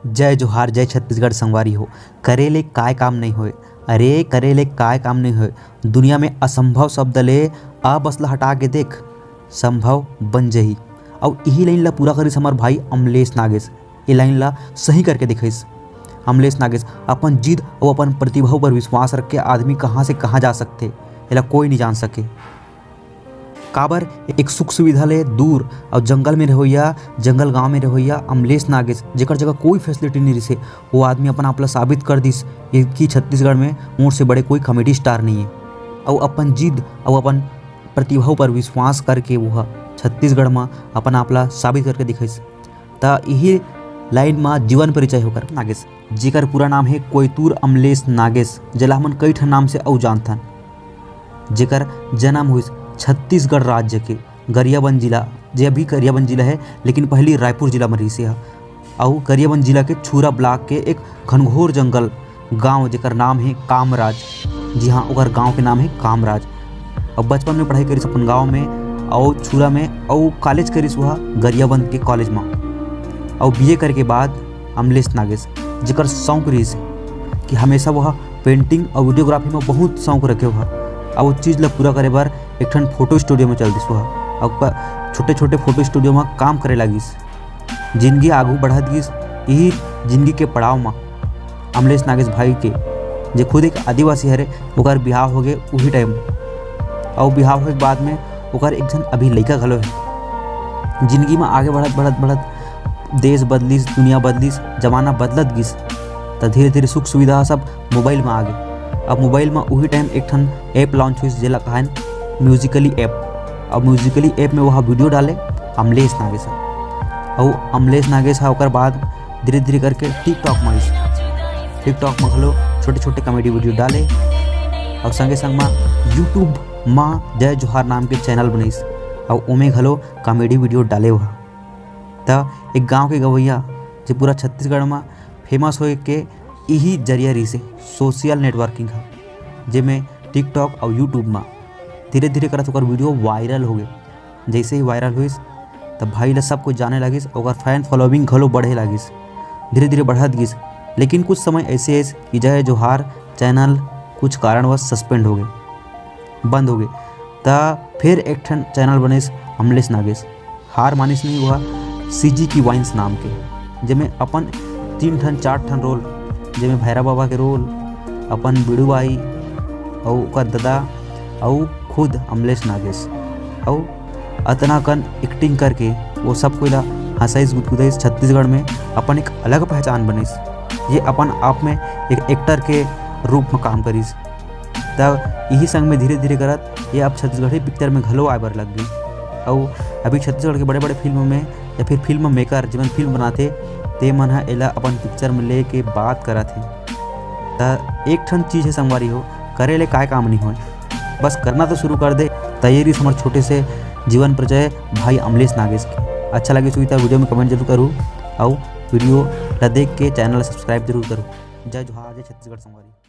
जय जोहार जय छत्तीसगढ़ संगवारी हो। करेले काय काम नहीं होए, अरे करेले काय काम नहीं होए। दुनिया में असंभव शब्द ले अबस ला हटा के देख, संभव बन जही। और यही लाइन ला पूरा करिस हमार भाई अमलेश नागेश। ये लाइन ला सही करके दिखाइस अमलेश नागेश। अपन जिद और अपन प्रतिभा पर विश्वास रख के आदमी कहाँ से कहाँ जा सकते, एला कोई नहीं जान सके। काबर एक सुख सुविधा ले दूर और जंगल में रहोइया, जंगल गांव में रहोइया अमलेश नागेश, जेकर जगह कोई फैसिलिटी नहीं रही, वो आदमी अपन आपला साबित कर दिस कि छत्तीसगढ़ में मोर से बड़े कोई कॉमेडी स्टार नहीं है। और अपन जिद और अपन प्रतिभा पर विश्वास करके वह छत्तीसगढ़ में अपन आपला साबित करके दिखाइस। त यही लाइन में जीवन परिचय होकर नागेश, जेकर पूरा नाम है कोयतूर अमलेश नागेश, जेला हमन कई ठन नाम से अउ जानथन। जेकर जन्म हुइस छत्तीसगढ़ राज्य के गरियाबंद जिला, जे अभी गरियाबंद जिला है लेकिन पहले रायपुर जिला में रही से। और गरियाबंद जिला के छूरा ब्लॉक के एक घनघोर जंगल गांव जेकर नाम है कामराज। जी हाँ, ओकर गांव के नाम है कामराज। और बचपन में पढ़ाई करिस अपन गांव में और छूरा में, और कॉलेज करिस वह गरियाबंद के कॉलेज में। और बीए करे के बाद अमलेश नागेश, जेकर शौक रही कि हमेशा वह पेंटिंग और वीडियोग्राफी में बहुत शौक रखे हुआ। और वो चीज़ ला पूरा करे बार एक ठन फोटो स्टूडियो में चल दिस वह, और छोटे छोटे फोटो स्टूडियो में काम करे लगिस। जिंदगी आगू बढ़ा दिस। यही जिंदगी के पड़ाव में अमलेश नागेश भाई के, जे खुद एक आदिवासी हरे, ओकर बिहाव हो गए वही टाइम। और बिहाव होने के बाद में ओकर एक जन अभी लड़का घलो है। जिंदगी में आगे बढ़त बढ़त बढ़त देश बदलिस, दुनिया बदलिस, जमाना बदलत गिस, तो धीरे धीरे सुख सुविधा सब मोबाइल में आ गए। अब मोबाइल में वही टाइम एक ठन ऐप लॉन्च हुई जेला कहन म्यूजिकली ऐप। और म्यूजिकली ऐप में वह वीडियो डाले अमलेश नागेश। और अमलेश नागेश है ओकर बाद धीरे धीरे करके टिकटॉक में आइस। टिकटॉक में घलो छोटे छोटे कॉमेडी वीडियो डाले। और संगे संग में यूट्यूब में जय जोहार नाम के चैनल बनाइस, और ओमे घलो कॉमेडी वीडियो डाले हुआ। तो एक गांव के गवैया जो पूरा छत्तीसगढ़ में फेमस होए के यही जरिया रही से सोशल नेटवर्किंग है, जिसमें टिकटॉक और यूट्यूब में धीरे धीरे करत ओकर वीडियो वायरल हो गए। जैसे ही वायरल हुई तब भाई ला सब कुछ जाने लगिस, और फैन फॉलोइंग घलो बढ़े लगिस, धीरे धीरे बढ़त गिस। लेकिन कुछ समय ऐसे कि जय जोहार चैनल कुछ कारणवश सस्पेंड हो गए, बंद हो गए। तो फिर एक ठन चैनल बनिस अमलेश नागेश। हार मानिस नहीं हुआ सीजी की वाइन्स नाम के, जिसमें अपन 3 ठन 4 ठन रोल, जिसमें भैरव बाबा के रोल, अपन बिड़ू बाई और ओकर दादा और खुद अमलेश नागेश, और अतना कन एक्टिंग करके वो सब कोई ला हंसाइस गुदगुदाइस। छत्तीसगढ़ में अपन एक अलग पहचान बनिस। ये अपन आप में एक एक्टर के रूप में काम करिस। तब यही संग में धीरे धीरे करत ये अब छत्तीसगढ़ी पिक्चर में घलो आए बर लग गई। और अभी छत्तीसगढ़ के बड़े बड़े फिल्म में या फिर फिल्म मेकर जिमन फिल्म बनाते ते मन है एला अपन पिक्चर में ले के बात करत है। तो एक ठन चीज़ है संगवारी हो, करे ले काय काम नहीं हो, बस करना तो शुरू कर दे। तैयारी हमारे छोटे से जीवन परिचय भाई अमलेश नागेश के। अच्छा लगे तो वीडियो में कमेंट जरूर करूँ, और वीडियो ला देख के चैनल सब्सक्राइब जरूर करूँ। जय जोहार जय छत्तीसगढ़ संगवारी।